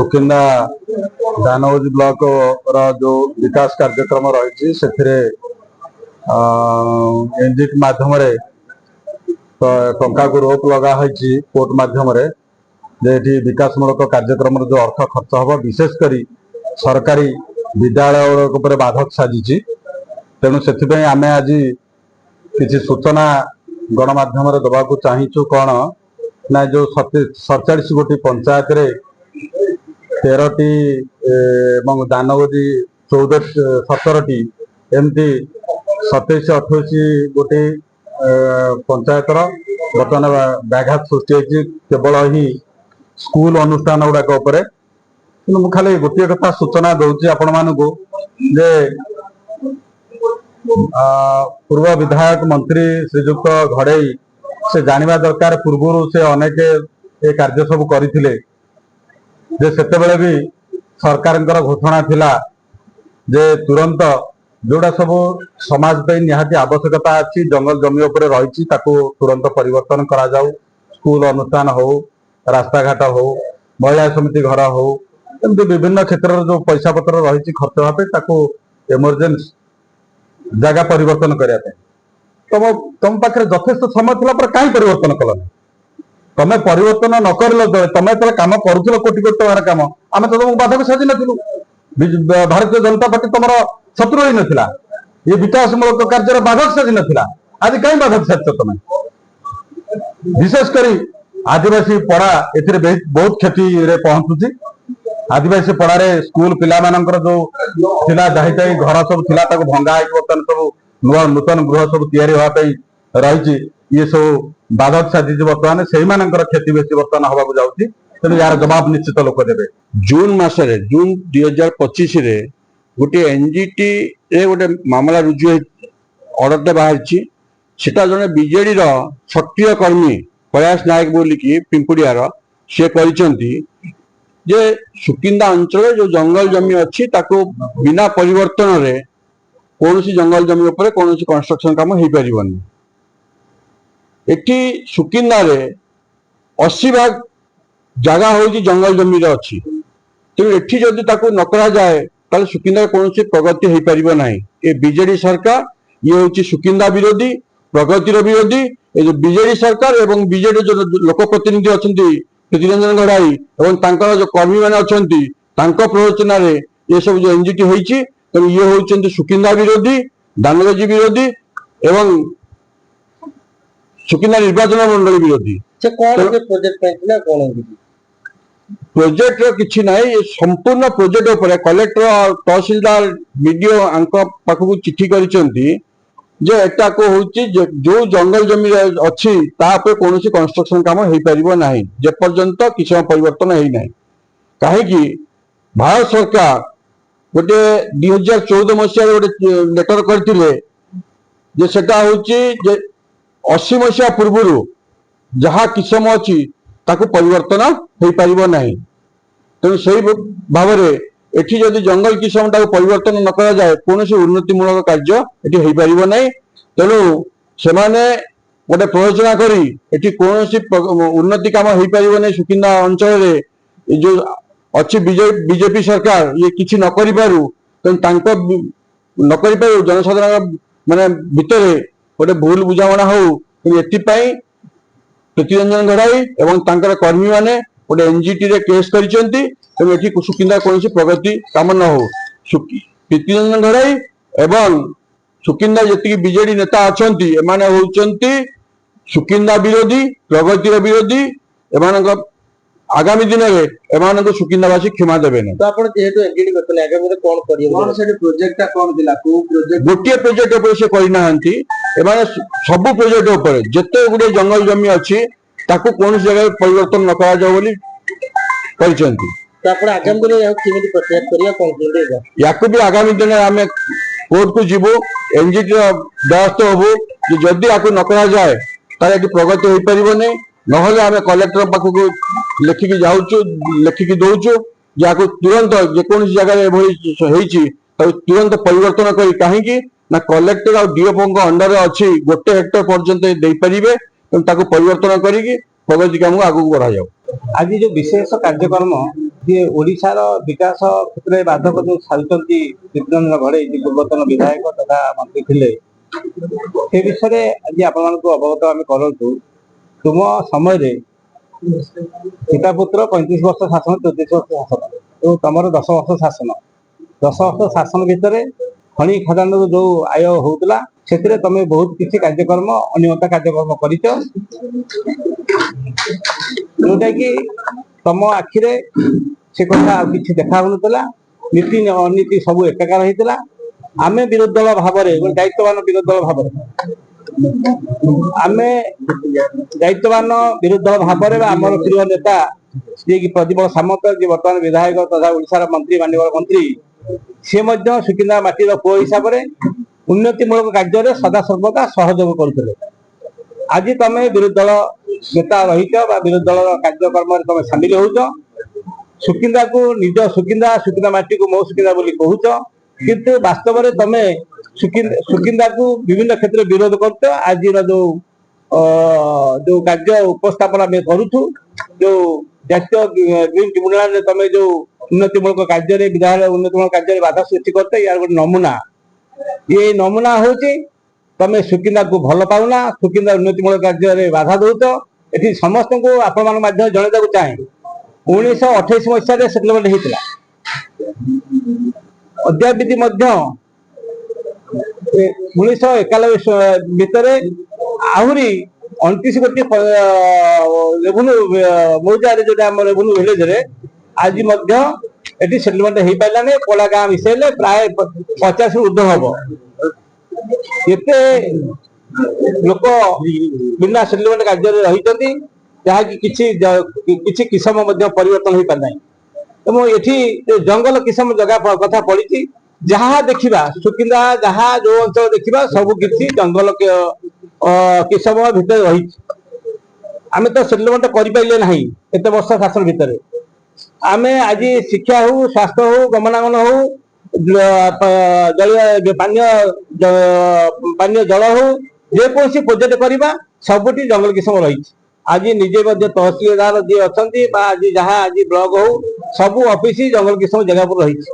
Sukinda दानोज block जो विकास कार्यक्रम रही एनजीटी माध्यम टंका को रोक लगा कोर्ट माध्यम जे विकासमूलक कार्यक्रम जो अर्थ खर्च हम विशेषकर सरकारी विद्यालय बाधक साजी तेणु से आम आज किसी सूचना गणमाध्यम दवाक चाहूँ कौन ना जो 47 गोटी पंचायत रे 13टी दानगोजी 17टी एमती 27-28 गोटी पंचायतर बर्तमान व्याघात सृष्टि केवल ही स्कूल अनुष्ठान गुड़ाक खाली गोटे कथा सूचना दूसरी आपण मानू जे पूर्व विधायक मंत्री श्रीजुक्त घड़ई से जानिबा दरकार पूर्व से अनेक ये कार्य सब करते से भी सरकार घोषणा थिला जे तुरंत जोड़ा सब समाज पे निहाती आवश्यकता अच्छी जंगल जमी उपर रही तुरंत परिवर्तन करा जाऊ स्कूल अनुष्ठान हो रास्ता घाट हो महिला समिति घर हो एमती विभिन्न क्षेत्र जो पैसा पत्र रही खर्च भाव एमरजेंसी जगह परिवर्तन करने तुम पाखे यथेष समय थी कहीं परिवर्तन कल तमें परिवर्तन न कर तमें जो कम करुल कोटी कोटी टकर कम आम तो तुमको बाधक साजी नु भारतीय जनता पार्टी तुम शत्रु ही नाला ये विकासमूलक कार्य बाधक साजी नाला आज कहीं बाधक साज तुम विशेषकर आदिवासी पड़ा ए बहुत क्षति पहुंचुची आदिवासी पड़ारे स्कूल पिला जो थिला जाही घर सब थिला भंगा बर्तमान सब नुआ नूतन गृह सब या रही ये सब बाधक साजी बर्तमान से क्षति बेसी बर्तमान हवा जाऊँगी तेणु यार जवाब निश्चित लोक देवे। जून मसरे जून 2025 गोटे एनजीटी गोटे मामला रुजु अर्डरटे बाहरी सेटा जड़े बीजेडी सक्रिय कर्मी प्रयास नायक बोलिकी पिंपुड़ियार सी जे सुकिंदा अंचल जो जंगल जमी अच्छी ताको बिना परिवर्तन रे कौन जंगल जमी उपर कौन कंस्ट्रक्शन काम हो पारनि एटी सुकिंदा रे 80% जगह हूँ जंगल जमी अच्छी तेणु एटी जदि न करा जाए ताले सुकिंदा कौन प्रगति हो पार ना ये बीजेडी सरकार ये हूँ सुकिंदा विरोधी प्रगतिर विरोधी ये जो बीजेडी सरकार एवं बीजेडी जो लोक प्रतिनिधि अच्छा प्रीतिरंजन घड़ाई और जो कर्मी मैंने अच्छा प्ररोचन ये सब जो एनजीटी होती तेणु ये हूँ सुकिंदा विरोधी दानगोजी विरोधी एवं सुकिंदा निर्वाचन मंडल विरोधी प्रोजेक्ट किसी ना ये संपूर्ण प्रोजेक्ट उपर कलेक्टर तहसीलदार बीडीओ पाखक चिठी करिसेंती जे एटा को होची जो जंगल जमी अच्छी कौन कंस्ट्रक्शन काम हो पार ना जे पर्यंत किसी परिवर्तन है ना कहीं भारत सरकार गोटे 2014 मसीह गोटे लेटर करते सेटा हूँ 80 मसीहा पूर्व जहाँ किसम अच्छी परिवर्तन हो पार ना तेणु से भाव एठी जदि जंगल किसम परिवर्तन न करा जाए कौन उन्नतिमूलक कार्य एठी हो पार ना तेणु से गोटे प्रयोजना करी एठी कौन उन्नति काम हो पार ना सुकिंदा अंचल जो अच्छी बीजेपी सरकार ये किसी न करि पारु तेणु न करि पारु जनसाधारण माने भितर गोटे भूल बुझाणा हो एथिपाई प्रीतिरंजन घड़ाई एवं कर्मी माने गोटे एनजीटी रे केस करिसेंती तेणु एठी सुकिंदा कौन प्रगति काम न हो प्रीतिरंजन घड़ाई एवं सुकिंदा जी बीजेडी नेता अच्छा एमाने होउचंती सुकिंदा विरोधी प्रगतिर विरोधी एमान आगामी दिन में एमान सुकिंदावासी क्षमा देवे तो आपण जेहेतु एनजीटी करतले आगामी में कोन करियो कोन सेठी प्रोजेक्ट कोन दिला को प्रोजेक्ट गोटे प्रोजेक्ट ऊपर से करि नाहंती एमाने सब प्रोजेक्ट ऊपर जते गुडे जंगल जमी अछि ताको कोन जगह परिवर्तन न करा जाओ बोली करिसेंती तो आपण आगामी दिन यह किमिति प्रत्याय करिया कोन देगा याको भी आगामी दिन आमे कोर्ट को जीवो एनजीटी व्यवस्था होबो जे जदी आको न करा जाए तारे एटी प्रगति हो परिबो नै नहले आमे कलेक्टर पाखको लेखिकी जाऊचु लेखिकी दौचु जहाँ तुरंत जेकोसी जगह तुरंत परिवर्तन करी कहीं ना कलेक्टर और डीएफओ अंडर अच्छी गोटे हेक्टर पर्यंत दे पारे परिवर्तन करी प्रगति काम आगू बढ़ा जाऊ। आज जो विशेष कार्यक्रम ଯେ ଓଡ଼ିଶାର ବିକାଶ କ୍ଷେତ୍ରରେ ବାଧକ ଯୋଉ ସାଜୁଛନ୍ତି ଦୀପ୍ତିରଞ୍ଜନ ଘଡ଼େଇ ଯେ ପୂର୍ବତନ ବିଧାୟକ ତଥା ମନ୍ତ୍ରୀ ଥିଲେ, ସେ ବିଷୟରେ ଆଜି ଆପଣମାନଙ୍କୁ ଅବଗତ ଆମେ କରାଉଛୁ। ତୁମ ସମୟରେ ପିତା ପୁତ୍ର 35 ବର୍ଷ ଶାସନ, 34 ବର୍ଷ ଶାସନ, ଏବଂ ତମର 10 ବର୍ଷ ଶାସନ। 10 ବର୍ଷ ଶାସନ ଭିତରେ ଖଣି ଖଦାନରୁ ଯୋଉ ଆୟ ହଉଥିଲା ସେଥିରେ ତମେ ବହୁତ କିଛି କାର୍ଯ୍ୟକ୍ରମ ଅନିୟମିତ କାର୍ଯ୍ୟକ୍ରମ କରିଛ, ଯୋଉଟା କି ତମ ଆଖିରେ ସେ କଥା ଆଉ କିଛି ଦେଖା ହଉନଥିଲା। ନୀତି ଅନୀତି ସବୁ ଏକାକାର ହେଇଥିଲା। ଆମେ ବିରୋଧୀ ଦଳ ଭାବରେ, ଗୋଟେ ଦାୟିତ୍ୱବାନ ବିରୋଧୀ ଦଳ ଭାବରେ, ଆମେ ଦାୟିତ୍ୱବାନ ବିରୋଧୀ ଦଳ ଭାବରେ ଆମର ପ୍ରିୟ ନେତା ଯିଏକି ପ୍ରଦୀପ ସାମନ୍ତ, ଯିଏ ବର୍ତ୍ତମାନ ବିଧାୟକ ତଥା ଓଡ଼ିଶାର ମନ୍ତ୍ରୀ, ମାନ୍ୟବର ମନ୍ତ୍ରୀ, ସେ ମଧ୍ୟ ସୁକିନ୍ଦା ମାଟିର ପୁଅ ହିସାବରେ ଉନ୍ନତିମୂଳକ କାର୍ଯ୍ୟରେ ସଦାସର୍ବଦା ସହଯୋଗ କରୁଥିଲେ। ଆଜି ତମେ ବିରୋଧୀ ଦଳ ନେତା ରହିଛ ବା ବିରୋଧୀ ଦଳର କାର୍ଯ୍ୟକ୍ରମରେ ତମେ ସାମିଲ ହଉଛ। ସୁକିନ୍ଦାକୁ ନିଜ ସୁକିନ୍ଦା ମାଟିକୁ ମୋ ସୁକିନ୍ଦା ବୋଲି କହୁଛ, କିନ୍ତୁ ବାସ୍ତବରେ ତମେ ସୁକିନ୍ଦାକୁ ବିଭିନ୍ନ କ୍ଷେତ୍ରରେ ବିରୋଧ କରୁଛ। ଆଜିର ଯୋଉ କାର୍ଯ୍ୟ ଉପସ୍ଥାପନ ଆମେ କରୁଛୁ, ଯୋଉ ଜାତୀୟ ଗ୍ରୀନ ଟ୍ରିବ୍ୟୁନାଲରେ ତମେ ଯୋଉ ଉନ୍ନତିମୂଳକ କାର୍ଯ୍ୟରେ, ବିଧାୟକ ଉନ୍ନତିମୂଳକ କାର୍ଯ୍ୟରେ ବାଧା ସୃଷ୍ଟି କରୁଛ, ୟାର ଗୋଟେ ନମୁନା। ଏ ନମୁନା ହଉଛି ତମେ ସୁକିନ୍ଦାକୁ ଭଲ ପାଉନା, ସୁକିନ୍ଦା ଉନ୍ନତିମୂଳକ କାର୍ଯ୍ୟରେ ବାଧା ଦଉଛ। ଏଠି ସମସ୍ତଙ୍କୁ ଆପଣମାନଙ୍କ ମାଧ୍ୟମରେ ଜଣେଇବାକୁ ଚାହେଁ, 1928 ମସିହାରେ ସେଟଲମେଣ୍ଟ ହେଇଥିଲା। ଅଦ୍ୟାବଧି ମଧ୍ୟ 1991 ଭିତରେ ଆହୁରି 29 କୋଟି ରେଭେନ୍ୟୁ ମୌଜାରେ, ଯୋଉଟା ଆମ ରେଭେନ୍ୟୁ ଭିଲେଜରେ ଆଜି ମଧ୍ୟ ଏଠି ସେଟଲମେଣ୍ଟ ହେଇପାରିଲାନି। ପୋଳା ଗାଁ ମିଶେଇଲେ ପ୍ରାୟ 50ରୁ ଉର୍ଦ୍ଧ୍ୱ ହବ। ଏତେ ଲୋକ ବିନା ସେଟଲମେଣ୍ଟ କାର୍ଯ୍ୟରେ ରହିଛନ୍ତି, ଯାହାକି କିଛି କିସମ ମଧ୍ୟ ପରିବର୍ତ୍ତନ ହେଇପାରି ନାହିଁ। ଏବଂ ଏଠି ଜଙ୍ଗଲ କିସମ ଜାଗା କଥା ପଡିଛି। ଯାହା ଦେଖିବା ସୁକିନ୍ଦା, ଯାହା ଯୋଉ ଅଞ୍ଚଳ ଦେଖିବା ସବୁ କିଛି ଜଙ୍ଗଲ କିସମ ଭିତରେ ରହିଛି। ଆମେ ତ ସେଟଲମେଣ୍ଟ କରିପାରିଲେ ନାହିଁ ଏତେ ବର୍ଷ ଶାସନ ଭିତରେ। ଆମେ ଆଜି ଶିକ୍ଷା ହଉ, ସ୍ୱାସ୍ଥ୍ୟ ହଉ, ଗମନାଗମନ ହଉ, ପାନୀୟ ଜଳ ହଉ, ଯେକୌଣସି ପ୍ରୋଜେକ୍ଟ କରିବା ସବୁଠି ଜଙ୍ଗଲ କିସମ ରହିଛି। ଆଜି ନିଜେ ମଧ୍ୟ ତହସିଲଦାର ଯିଏ ଅଛନ୍ତି ବା ଆଜି ଯାହା ଆଜି ବ୍ଲକ ହଉ, ସବୁ ଅଫିସ ଜଙ୍ଗଲ କିସମ ଜାଗା ଉପରେ ରହିଛି।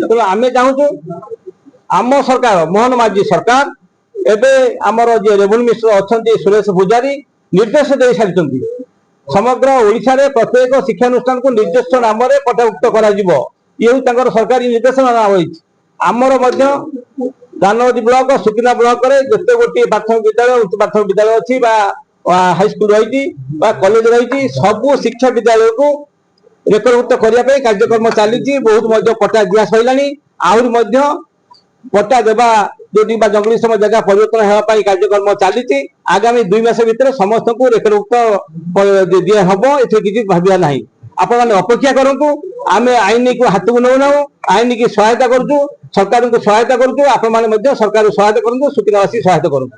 ତେଣୁ ଆମେ ଚାହୁଁଛୁ ଆମ ସରକାର, ମୋହନ ମାଝୀ ସରକାର, ଏବେ ଆମର ଯିଏ ରେଭେନ୍ୟୁ ମିନିଷ୍ଟର ଅଛନ୍ତି ସୁରେଶ ପୂଜାରୀ, ନିର୍ଦ୍ଦେଶ ଦେଇ ସାରିଛନ୍ତି ସମଗ୍ର ଓଡ଼ିଶାରେ ପ୍ରତ୍ୟେକ ଶିକ୍ଷାନୁଷ୍ଠାନକୁ ନିଜସ୍ୱ ନାମରେ ପଟ୍ଟାଭୁକ୍ତ କରାଯିବ। ଇଏ ହେଉଛି ତାଙ୍କର ସରକାରୀ ନିର୍ଦ୍ଦେଶନାମା ରହିଛି। ଆମର ମଧ୍ୟ ଦାନଗଦି ବ୍ଲକ, ସୁକିନ୍ଦା ବ୍ଲକରେ ଯେତେ ଗୋଟିଏ ପ୍ରାଥମିକ ବିଦ୍ୟାଳୟ, ଉଚ୍ଚ ପ୍ରାଥମିକ ବିଦ୍ୟାଳୟ ଅଛି ବା ହାଇସ୍କୁଲ ରହିଛି ବା କଲେଜ ରହିଛି, ସବୁ ଶିକ୍ଷା ବିଦ୍ୟାଳୟକୁ ରେକର୍ଡଭୁକ୍ତ କରିବା ପାଇଁ କାର୍ଯ୍ୟକ୍ରମ ଚାଲିଛି। ବହୁତ ମଧ୍ୟ ପଟ୍ଟା ଦିଆ ସରିଲାଣି। ଆହୁରି ମଧ୍ୟ ପଟ୍ଟା ଦେବା ଯୋଉଠି ବା ଜଙ୍ଗଲୀ ସମୟ ଜାଗା ପରିବର୍ତ୍ତନ ହେବା ପାଇଁ କାର୍ଯ୍ୟକ୍ରମ ଚାଲିଛି। ଆଗାମୀ 2 ମାସ ଭିତରେ ସମସ୍ତଙ୍କୁ ରେକର୍ଡଭୁକ୍ତ ଦିଆ ହବ, ଏଥିରେ କିଛି ଭାବିବା ନାହିଁ। ଆପଣମାନେ ଅପେକ୍ଷା କରନ୍ତୁ। ଆମେ ଆଇନକୁ ହାତକୁ ନେଉନାହୁଁ, ଆଇନକୁ ସହାୟତା କରୁଛୁ, ସରକାରଙ୍କୁ ସହାୟତା କରୁଛୁ। ଆପଣମାନେ ମଧ୍ୟ ସରକାରଙ୍କୁ ସହାୟତା କରନ୍ତୁ, ସୁକିନ୍ଦାବାସୀ ସହାୟତା କରନ୍ତୁ।